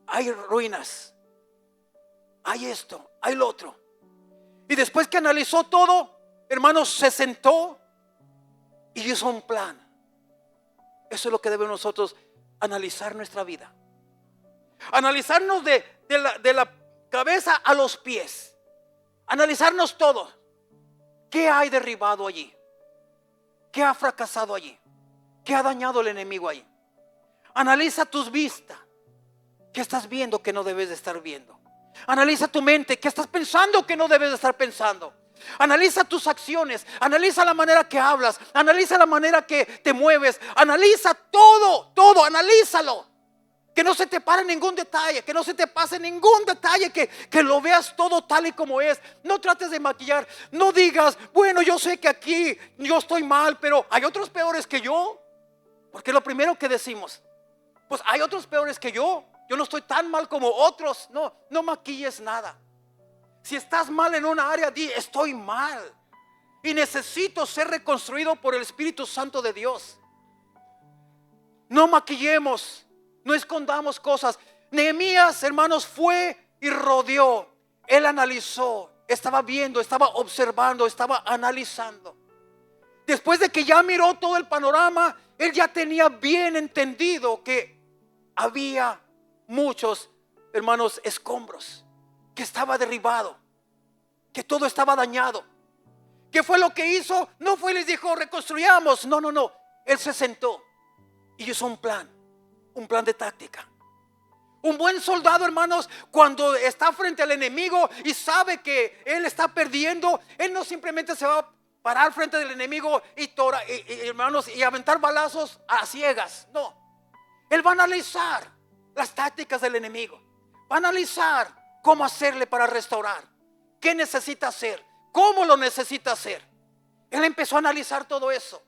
Hay ruinas. Hay esto, hay lo otro. Y después que analizó todo, hermanos, se sentó y hizo un plan. Eso es lo que debemos nosotros analizar nuestra vida. Analizarnos de la cabeza a los pies. Analizarnos todo. ¿Qué hay derribado allí? ¿Qué ha fracasado allí? ¿Qué ha dañado el enemigo allí? Analiza tus vistas. ¿Qué estás viendo que no debes de estar viendo? Analiza tu mente. ¿Qué estás pensando que no debes de estar pensando? Analiza tus acciones. Analiza la manera que hablas. Analiza la manera que te mueves. Analiza todo, analízalo. Que no se te pare ningún detalle, que no se te pase ningún detalle, que lo veas todo tal y como es. No trates de maquillar, no digas, bueno, yo sé que aquí yo estoy mal, pero hay otros peores que yo. Porque lo primero que decimos, pues hay otros peores que yo no estoy tan mal como otros. No maquilles nada. Si estás mal en una área, di, estoy mal y necesito ser reconstruido por el Espíritu Santo de Dios. No maquillemos. No escondamos cosas. Nehemías, hermanos, fue y rodeó. Él analizó, estaba viendo, estaba observando, estaba analizando. Después de que ya miró todo el panorama, él ya tenía bien entendido que había muchos, hermanos, escombros, que estaba derribado, que todo estaba dañado. ¿Qué fue lo que hizo? No fue y les dijo, reconstruyamos. No. Él se sentó y hizo un plan de táctica. Un buen soldado, hermanos, cuando está frente al enemigo y sabe que él está perdiendo, él no simplemente se va a parar frente del enemigo hermanos, y aventar balazos a ciegas. No, él va a analizar las tácticas del enemigo, va a analizar cómo hacerle para restaurar, qué necesita hacer, cómo lo necesita hacer. Él empezó a analizar todo eso,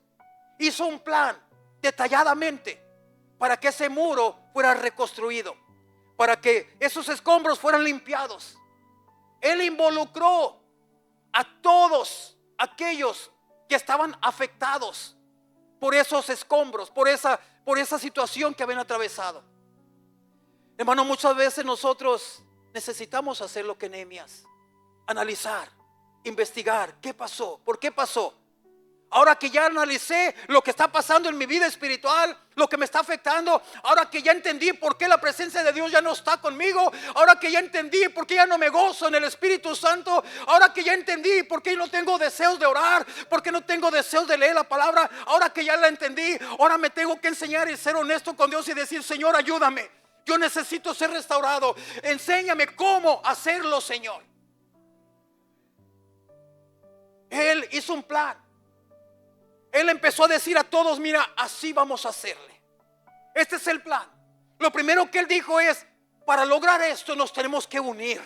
hizo un plan detalladamente para que ese muro fuera reconstruido, para que esos escombros fueran limpiados. Él involucró a todos aquellos que estaban afectados por esos escombros, por esa situación que habían atravesado. Hermano, muchas veces nosotros necesitamos hacer lo que Nehemías, analizar, investigar, ¿qué pasó? ¿Por qué pasó? ahora que ya analicé lo que está pasando en mi vida espiritual, lo que me está afectando, ahora que ya entendí por qué la presencia de Dios ya no está conmigo, ahora que ya entendí por qué ya no me gozo en el Espíritu Santo, ahora que ya entendí por qué no tengo deseos de orar, por qué no tengo deseos de leer la palabra, ahora que ya la entendí, ahora me tengo que enseñar y ser honesto con Dios y decir: Señor, ayúdame, yo necesito ser restaurado, enséñame cómo hacerlo, Señor. Él hizo un plan. Él empezó a decir a todos: mira, así vamos a hacerle. Este es el plan. Lo primero que él dijo es: para lograr esto nos tenemos que unir.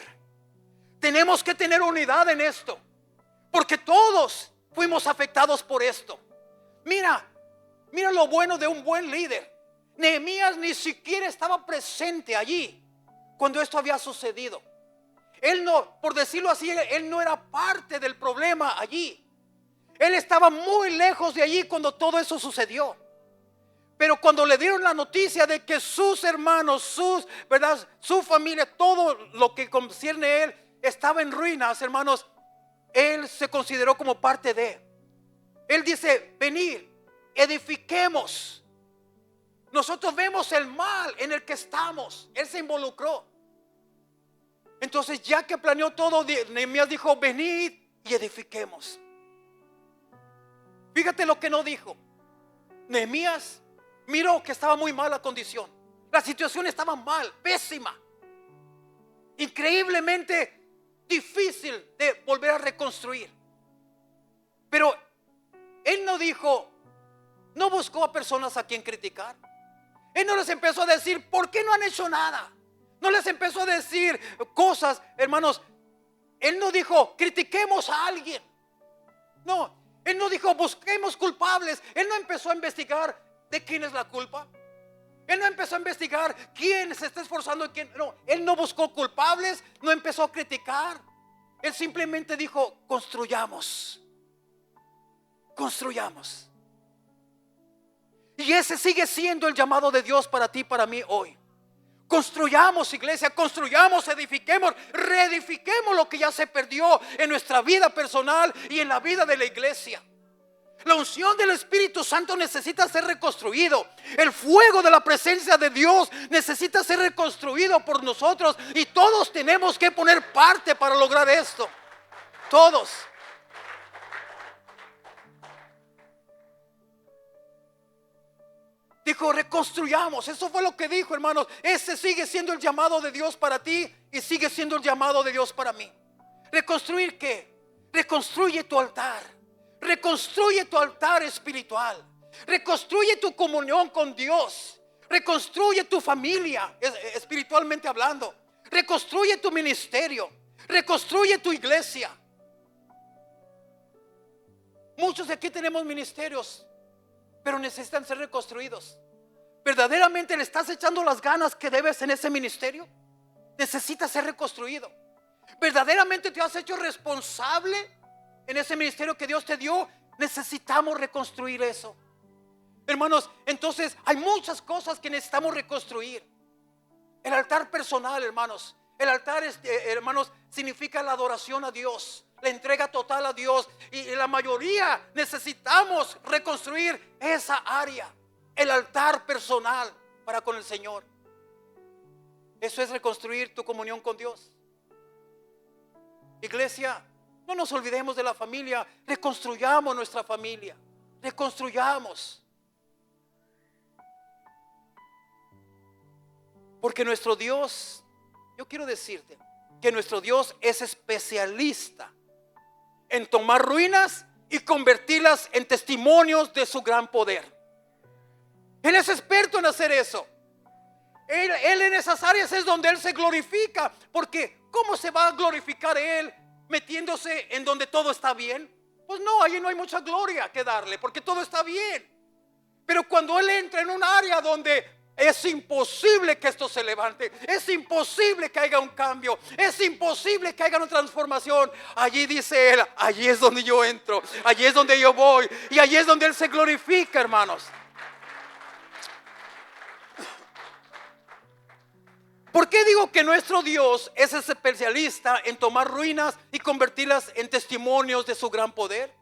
Tenemos que tener unidad en esto, porque todos fuimos afectados por esto. Mira lo bueno de un buen líder. Nehemías ni siquiera estaba presente allí cuando esto había sucedido. Él no, por decirlo así, él no era parte del problema allí. Él estaba muy lejos de allí cuando todo eso sucedió. Pero cuando le dieron la noticia de que sus hermanos, su familia, todo lo que concierne a él estaba en ruinas, hermanos, él se consideró como parte de. Él dice: venid, edifiquemos. Nosotros vemos el mal en el que estamos. Él se involucró. Entonces, ya que planeó todo, Nehemías dijo: venid y edifiquemos. Fíjate lo que no dijo. Nehemías miró que estaba muy mala condición. La situación estaba mal, pésima, increíblemente difícil de volver a reconstruir. Pero él no buscó a personas a quien criticar. Él no les empezó a decir: ¿por qué no han hecho nada? No les empezó a decir cosas, hermanos. Él no dijo: critiquemos a alguien. No, él no dijo: busquemos culpables. Él no empezó a investigar de quién es la culpa. Él no empezó a investigar quién se está esforzando y quién no. Él no buscó culpables, no empezó a criticar. Él simplemente dijo: construyamos. Construyamos. Y ese sigue siendo el llamado de Dios para ti y para mí hoy. Construyamos, iglesia, construyamos, edifiquemos, reedifiquemos lo que ya se perdió en nuestra vida personal y en la vida de la iglesia. La unción del Espíritu Santo necesita ser reconstruido. El fuego de la presencia de Dios necesita ser reconstruido por nosotros. Y todos tenemos que poner parte para lograr esto. Todos. Dijo: reconstruyamos. Eso fue lo que dijo, hermanos. Ese sigue siendo el llamado de Dios para ti y sigue siendo el llamado de Dios para mí. ¿Reconstruir qué? Reconstruye tu altar. Reconstruye tu altar espiritual. Reconstruye tu comunión con Dios. Reconstruye tu familia, espiritualmente hablando. Reconstruye tu ministerio. Reconstruye tu iglesia. Muchos de aquí tenemos ministerios, pero necesitan ser reconstruidos. ¿Verdaderamente le estás echando las ganas que debes en ese ministerio? Necesita ser reconstruido. ¿Verdaderamente te has hecho responsable en ese ministerio que Dios te dio? Necesitamos reconstruir eso. Hermanos, entonces hay muchas cosas que necesitamos reconstruir. El altar personal, hermanos. El altar, hermanos, significa la adoración a Dios, la entrega total a Dios. Y la mayoría necesitamos reconstruir esa área, el altar personal para con el Señor. Eso es reconstruir tu comunión con Dios. Iglesia, no nos olvidemos de la familia. Reconstruyamos nuestra familia. Reconstruyamos. Porque nuestro Dios, yo quiero decirte que nuestro Dios es especialista en tomar ruinas y convertirlas en testimonios de su gran poder. Él es experto en hacer eso. Él en esas áreas es donde Él se glorifica. Porque ¿cómo se va a glorificar Él metiéndose en donde todo está bien? Pues no, allí no hay mucha gloria que darle, porque todo está bien. Pero cuando Él entra en un área donde es imposible que esto se levante, es imposible que haya un cambio, es imposible que haya una transformación, allí dice Él: allí es donde yo entro, allí es donde yo voy, y allí es donde Él se glorifica, hermanos. ¿Por qué digo que nuestro Dios es especialista en tomar ruinas y convertirlas en testimonios de su gran poder?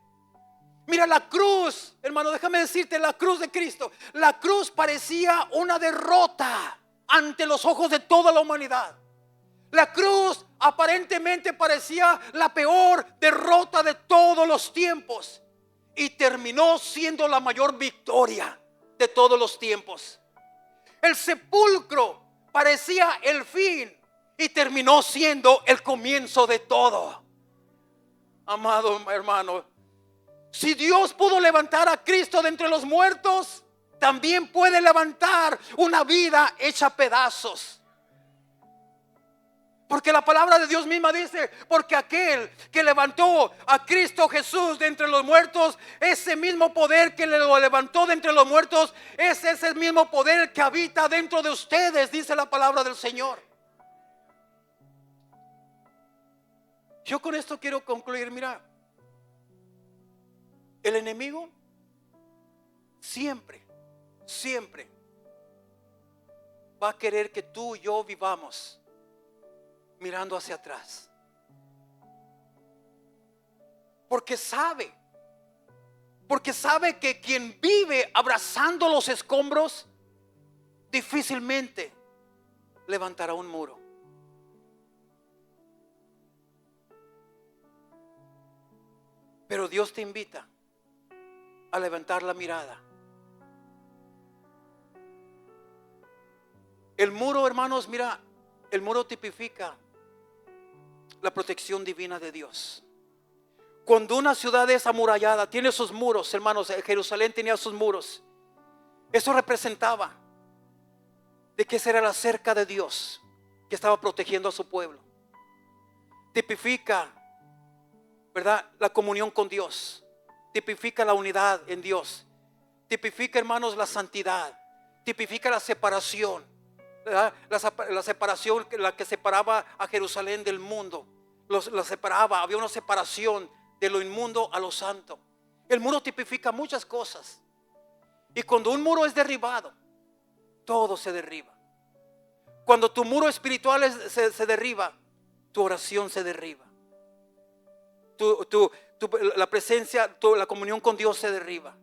Mira la cruz, hermano, déjame decirte, la cruz de Cristo. La cruz parecía una derrota ante los ojos de toda la humanidad. La cruz aparentemente parecía la peor derrota de todos los tiempos. Y terminó siendo la mayor victoria de todos los tiempos. El sepulcro parecía el fin y terminó siendo el comienzo de todo. Amado hermano, si Dios pudo levantar a Cristo de entre los muertos, también puede levantar una vida hecha pedazos. Porque la palabra de Dios misma dice, porque aquel que levantó a Cristo Jesús de entre los muertos, ese mismo poder que lo levantó de entre los muertos, es ese mismo poder que habita dentro de ustedes, dice la palabra del Señor. Yo con esto quiero concluir. Mira, el enemigo siempre va a querer que tú y yo vivamos mirando hacia atrás, porque sabe que quien vive abrazando los escombros difícilmente levantará un muro. Pero Dios te invita a levantar la mirada. El muro, hermanos, mira, el muro tipifica la protección divina de Dios. Cuando una ciudad es amurallada, tiene sus muros, hermanos, Jerusalén tenía sus muros. Eso representaba de que esa era la cerca de Dios que estaba protegiendo a su pueblo. Tipifica, ¿verdad?, la comunión con Dios. Tipifica la unidad en Dios. Tipifica, hermanos, la santidad. Tipifica la separación. La separación, la que separaba a Jerusalén del mundo. La separaba, había una separación de lo inmundo a lo santo. El muro tipifica muchas cosas. Y cuando un muro es derribado, todo se derriba. Cuando tu muro espiritual se derriba, tu oración se derriba. La presencia, la comunión con Dios se derriba.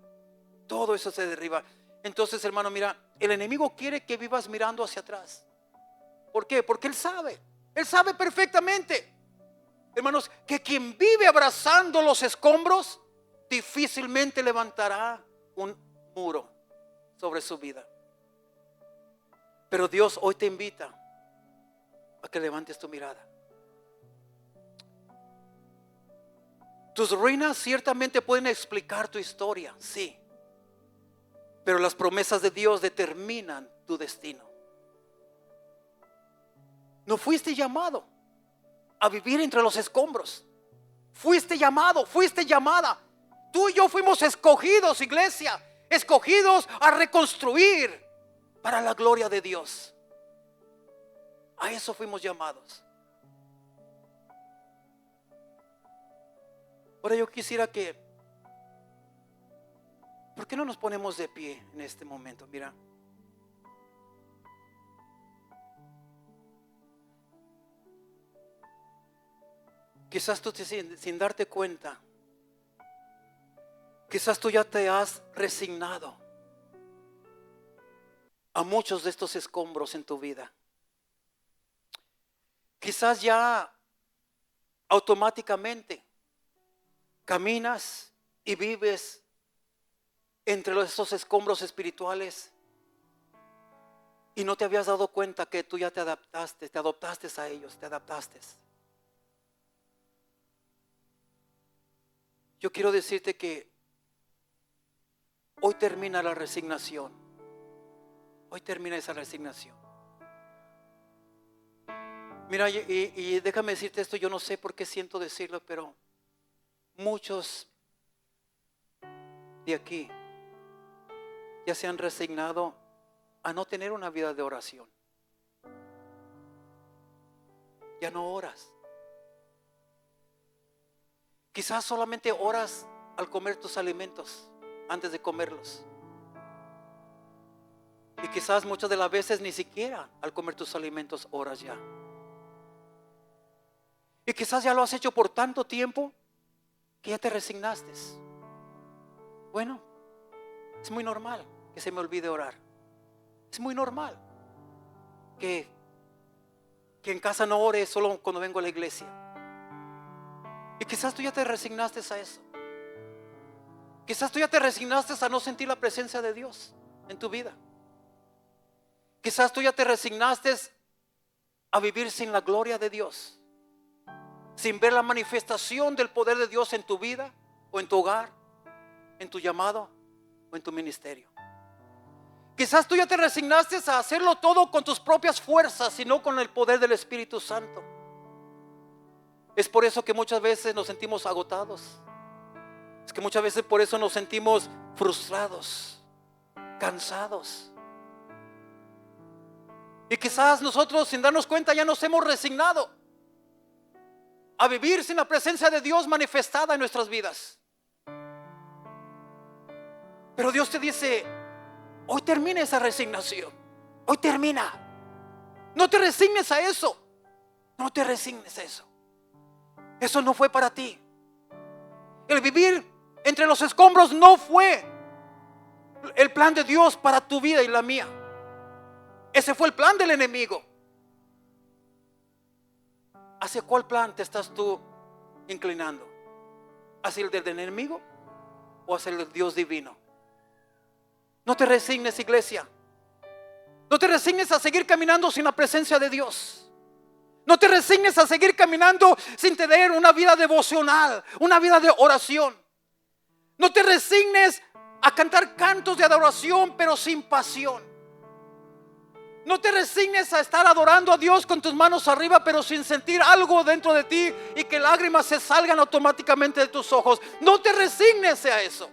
Todo eso se derriba. Entonces, hermano, mira, el enemigo quiere que vivas mirando hacia atrás. ¿Por qué? Porque él sabe perfectamente, hermanos, que quien vive abrazando los escombros difícilmente levantará un muro sobre su vida. Pero Dios hoy te invita a que levantes tu mirada. Tus ruinas ciertamente pueden explicar tu historia, sí. Pero las promesas de Dios determinan tu destino. No fuiste llamado a vivir entre los escombros. Fuiste llamado, fuiste llamada. Tú y yo fuimos escogidos, iglesia, escogidos a reconstruir para la gloria de Dios. A eso fuimos llamados. Ahora yo quisiera que, ¿por qué no nos ponemos de pie en este momento? Mira, quizás tú sin darte cuenta, quizás tú ya te has resignado a muchos de estos escombros en tu vida. Quizás ya automáticamente caminas y vives entre estos escombros espirituales y no te habías dado cuenta que tú ya te adaptaste a ellos, te adaptaste. Yo quiero decirte que hoy termina la resignación. Hoy termina esa resignación. Mira, y déjame decirte esto, yo no sé por qué siento decirlo, pero muchos de aquí ya se han resignado a no tener una vida de oración. Ya no oras. Quizás solamente oras al comer tus alimentos, antes de comerlos. Y quizás muchas de las veces ni siquiera al comer tus alimentos oras ya. Y quizás ya lo has hecho por tanto tiempo que ya te resignaste. Bueno, es muy normal que se me olvide orar. Es muy normal que en casa no ore solo cuando vengo a la iglesia. Y quizás tú ya te resignaste a eso. Quizás tú ya te resignaste a no sentir la presencia de Dios en tu vida. Quizás tú ya te resignaste a vivir sin la gloria de Dios, sin ver la manifestación del poder de Dios en tu vida o en tu hogar, en tu llamado o en tu ministerio. Quizás tú ya te resignaste a hacerlo todo con tus propias fuerzas y no con el poder del Espíritu Santo. Es por eso que muchas veces nos sentimos agotados. Es que muchas veces por eso nos sentimos frustrados, cansados. Y quizás nosotros, sin darnos cuenta, ya nos hemos resignado a vivir sin la presencia de Dios manifestada en nuestras vidas. Pero Dios te dice: hoy termina esa resignación. Hoy termina. No te resignes a eso. No te resignes a eso. Eso no fue para ti. El vivir entre los escombros no fue el plan de Dios para tu vida y la mía. Ese fue el plan del enemigo. ¿Hacia cuál plan te estás tú inclinando? ¿Hacia el del enemigo o hacia el del Dios divino? No te resignes, iglesia. No te resignes a seguir caminando sin la presencia de Dios. No te resignes a seguir caminando sin tener una vida devocional, una vida de oración. No te resignes a cantar cantos de adoración pero sin pasión. No te resignes a estar adorando a Dios con tus manos arriba pero sin sentir algo dentro de ti y que lágrimas se salgan automáticamente de tus ojos. No te resignes a eso.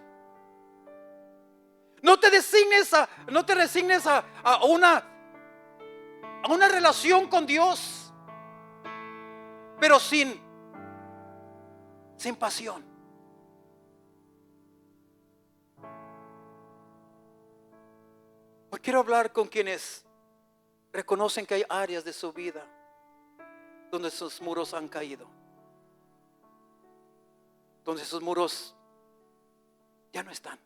No te resignes a una relación con Dios pero sin pasión. Hoy quiero hablar con quienes reconocen que hay áreas de su vida donde sus muros han caído, donde sus muros ya no están.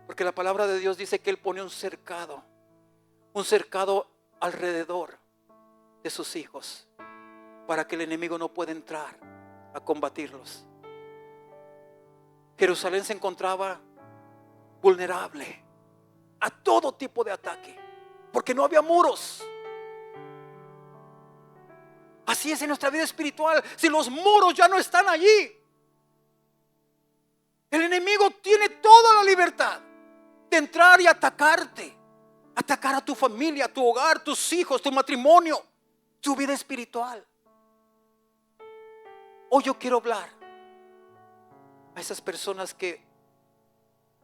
Porque la palabra de Dios dice que Él pone un cercado alrededor de sus hijos para que el enemigo no pueda entrar a combatirlos. Jerusalén se encontraba vulnerable a todo tipo de ataque porque no había muros. Así es en nuestra vida espiritual. Si los muros ya no están allí, el enemigo tiene toda la libertad de entrar y atacarte, atacar a tu familia, a tu hogar, tus hijos, tu matrimonio, tu vida espiritual. Hoy yo quiero hablar a esas personas que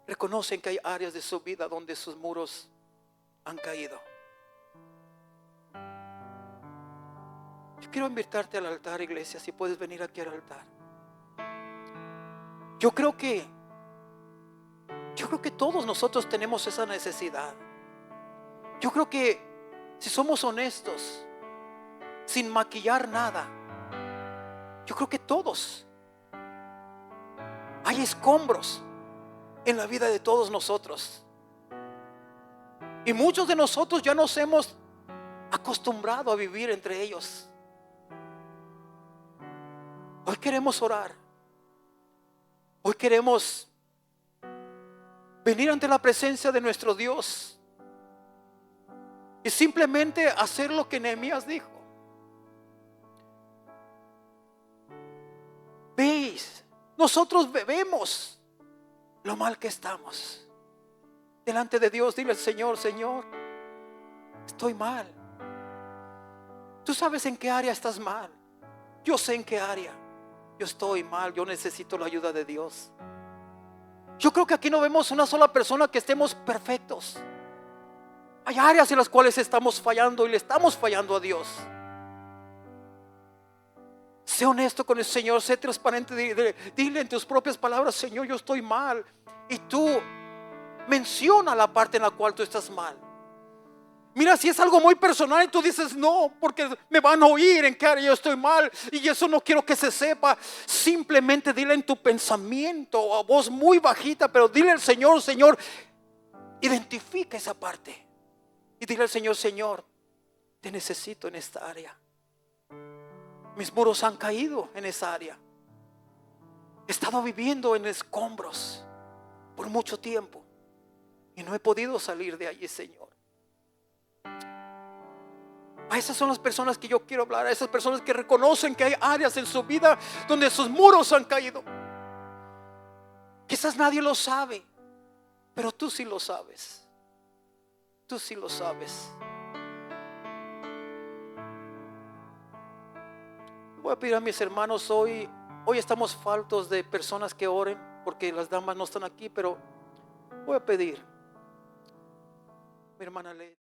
reconocen que hay áreas de su vida donde sus muros han caído. Yo quiero invitarte al altar, iglesia, si puedes venir aquí al altar. Yo creo que todos nosotros tenemos esa necesidad. Yo creo que si somos honestos, sin maquillar nada, yo creo que todos hay escombros en la vida de todos nosotros. Y muchos de nosotros ya nos hemos acostumbrado a vivir entre ellos. Hoy queremos orar. Hoy queremos venir ante la presencia de nuestro Dios y simplemente hacer lo que Nehemías dijo. Veis, nosotros vemos lo mal que estamos. Delante de Dios, dile al Señor: Señor, estoy mal. Tú sabes en qué área estás mal. Yo sé en qué área yo estoy mal. Yo necesito la ayuda de Dios. Yo creo que aquí no vemos una sola persona que estemos perfectos. Hay áreas en las cuales estamos fallando y le estamos fallando a Dios. Sé honesto con el Señor, sé transparente, dile en tus propias palabras: Señor, yo estoy mal. Y tú menciona la parte en la cual tú estás mal. Mira, si es algo muy personal y tú dices no, porque me van a oír en qué área yo estoy mal y eso no quiero que se sepa. Simplemente dile en tu pensamiento a voz muy bajita, pero dile al Señor, Señor, identifica esa parte y dile al Señor, Señor, te necesito en esta área. Mis muros han caído en esa área. He estado viviendo en escombros por mucho tiempo y no he podido salir de allí, Señor. A esas son las personas que yo quiero hablar, a esas personas que reconocen que hay áreas en su vida donde sus muros han caído. Quizás nadie lo sabe, pero tú sí lo sabes. Tú sí lo sabes. Voy a pedir a mis hermanos hoy estamos faltos de personas que oren porque las damas no están aquí, pero voy a pedir, mi hermana Ley.